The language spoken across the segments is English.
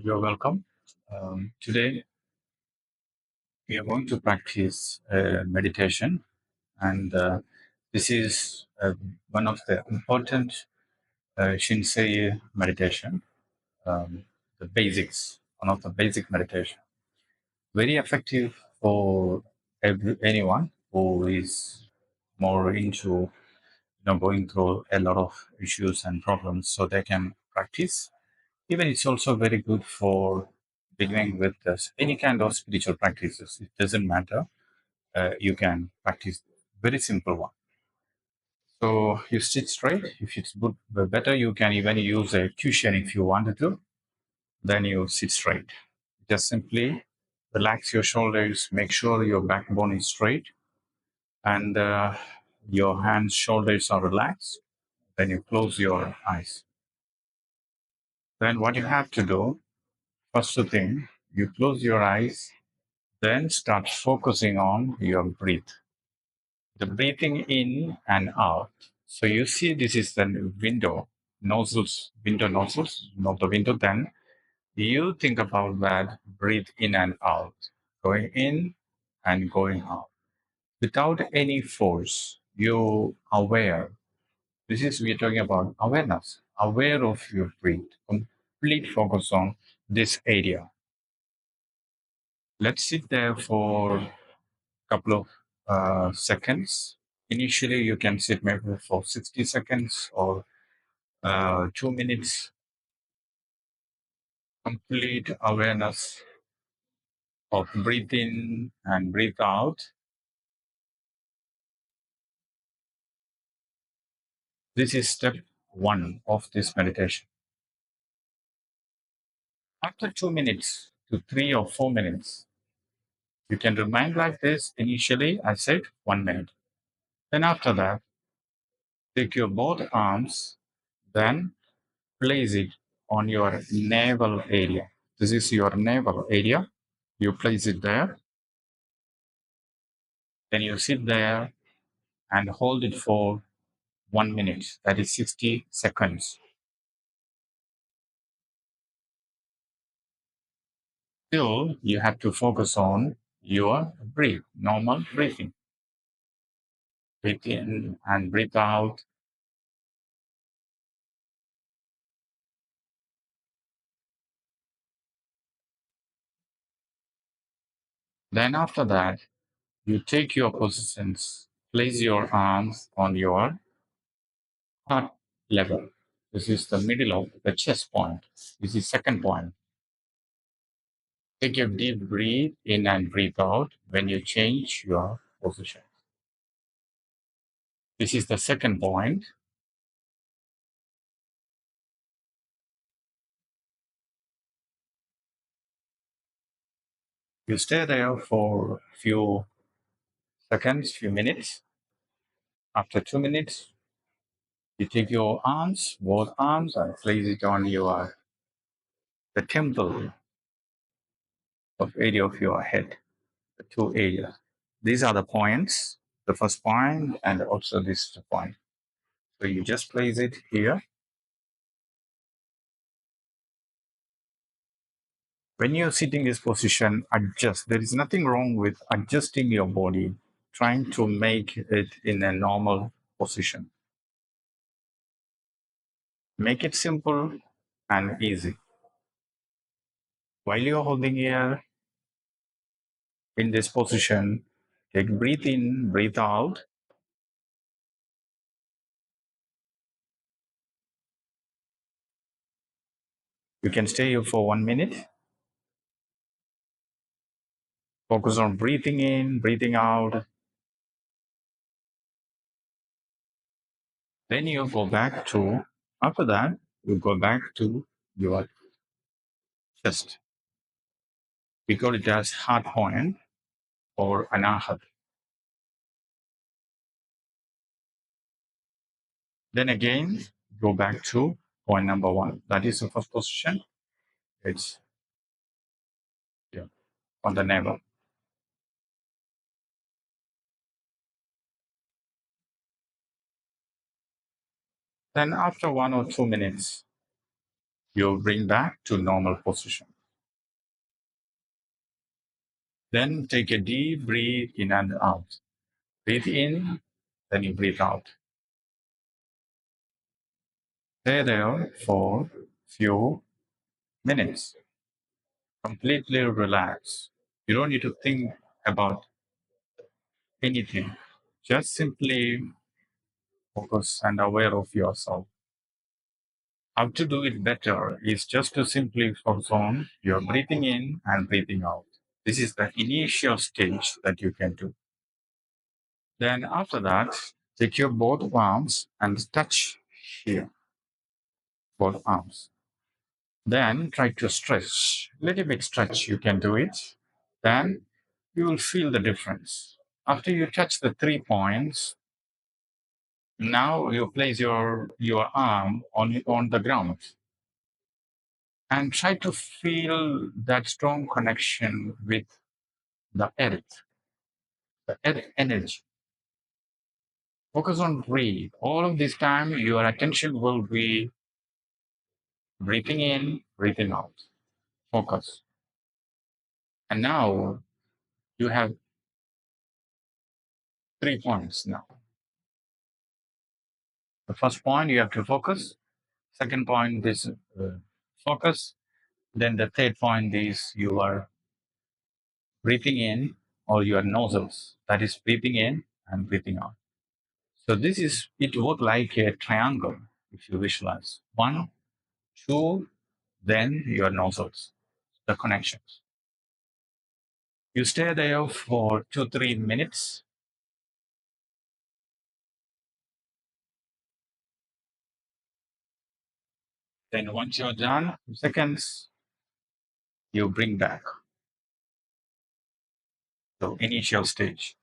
You're welcome. Today, we are going to practice meditation, and this is one of the important Shinsei meditation, the basics, one of the basic meditation. Very effective for anyone who is more into going through a lot of issues and problems, so they can practice. Even it's also very good for beginning with this, any kind of spiritual practices. It doesn't matter. You can practice very simple one. So you sit straight. If it's good, better you can even use a cushion if you wanted to. Then you sit straight. Just simply relax your shoulders. Make sure your backbone is straight and your hands, shoulders are relaxed. Then you close your eyes. Then what you have to do, first thing, you close your eyes. Then start focusing on your breath, the breathing in and out. So you see this is the window, nostrils, window nostrils, not the window. Then you think about that, breathe in and out, going in and going out without any force. You aware. This is we're talking about awareness, aware of your breath, complete focus on this area. Let's sit there for couple of seconds. Initially, you can sit maybe for 60 seconds or 2 minutes. Complete awareness of breathe in and breathe out. This is step one of this meditation. After 2 minutes to 3 or 4 minutes, you can remain like this. Initially, I said 1 minute. Then after that, take your both arms, then place it on your navel area. This is your navel area. You place it there. Then you sit there and hold it for 1 minute. That is 60 seconds. Still, you have to focus on your breathe, normal breathing. Breathe in and breathe out. Then after that, you take your positions, place your arms on your heart level. This is the middle of the chest point. This is second point. Take a deep breath in and breathe out when you change your position. This is the second point. You stay there for a few seconds, few minutes. After 2 minutes, you take your arms, both arms, and place it on your the temple of area of your head, the two areas. These are the points, the first point and also this point. So you just place it here. When you're sitting in this position, adjust. There is nothing wrong with adjusting your body, trying to make it in a normal position. Make it simple and easy. While you're holding here in this position, take breathe in, breathe out. You can stay here for 1 minute. Focus on breathing in, breathing out. Then you go back to, after that, you go back to your chest. We call it as heart point or anahat. Then again, go back to point number one. That is the first position. It's yeah, on the navel. Then after 1 or 2 minutes, you bring back to normal position. Then take a deep breath in and out. Breathe in, then you breathe out. Stay there for few minutes. Completely relax. You don't need to think about anything. Just simply focus and aware of yourself. How to do it better is just to simply focus on your breathing in and breathing out. This is the initial stage that you can do. Then after that, take your both arms and touch here, both arms. Then try to stretch. Little bit stretch, you can do it. Then you will feel the difference. After you touch the 3 points, now you place your arm on the ground and try to feel that strong connection with the earth energy. Focus on breathe. All of this time, your attention will be breathing in, breathing out. Focus. And now you have 3 points now. The first point you have to focus. Second point is focus. Then the third point is you are breathing in or your nostrils. That is breathing in and breathing out. So this is it works like a triangle if you visualize. One, two, then your nostrils, the connections. You stay there for 2, 3 minutes. Then once you're done, seconds, you bring back. So initial stage.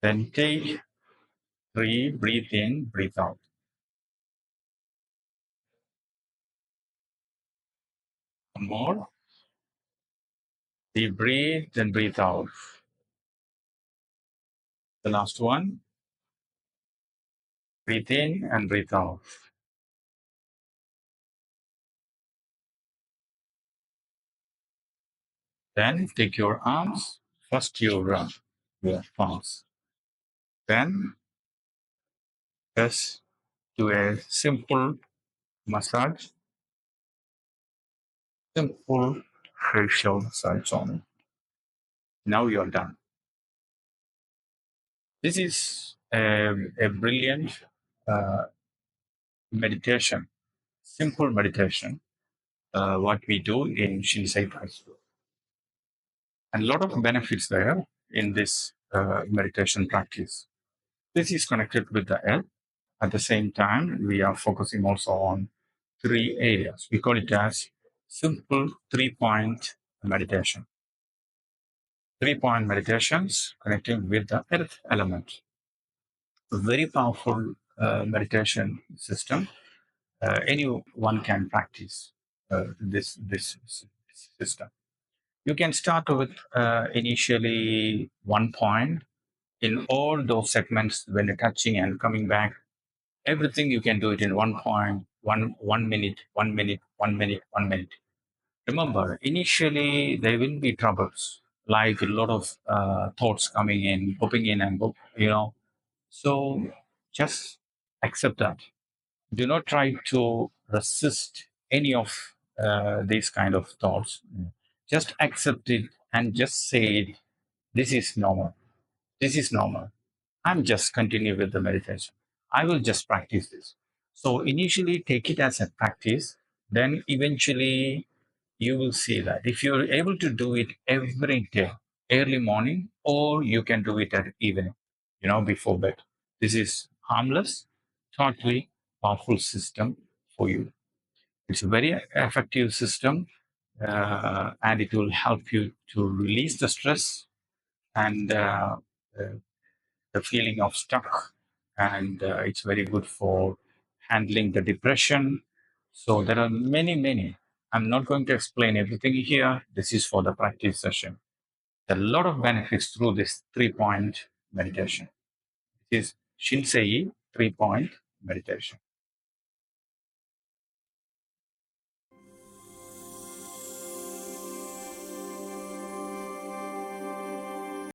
Then take three, breathe in, breathe out. One more. Deep breathe, then breathe out. The last one. Breathe in and breathe out. Then take your arms. First your palms. Then just do a simple massage, simple facial massage on it. Now you're done. This is a brilliant uh, meditation, simple meditation, what we do in Shinsei Taiso. And a lot of benefits there in this meditation practice. This is connected with the earth. At the same time, we are focusing also on 3 areas. We call it as simple 3 point meditation. 3 point meditations connecting with the earth element. A very powerful meditation system. Anyone can practice this system. You can start with initially 1 point in all those segments when you're touching and coming back. Everything you can do it in 1 point, 1 minute, 1 minute, 1 minute, 1 minute. Remember, initially there will be troubles, like a lot of thoughts coming in, popping in, and. So just accept that. Do not try to resist any of these kind of thoughts. Just accept it and just say it. This is normal. This is normal. I'm just continue with the meditation. I will just practice this. So initially take it as a practice, then eventually you will see that if you're able to do it every day, early morning, or you can do it at evening, before bed. This is harmless, totally powerful system for you. It's a very effective system, and it will help you to release the stress and uh, the feeling of stuck, and it's very good for handling the depression. So there are many. I'm not going to explain everything here. This is for the practice session. There are a lot of benefits through this 3 point meditation. It is Shinsei 3 point meditation.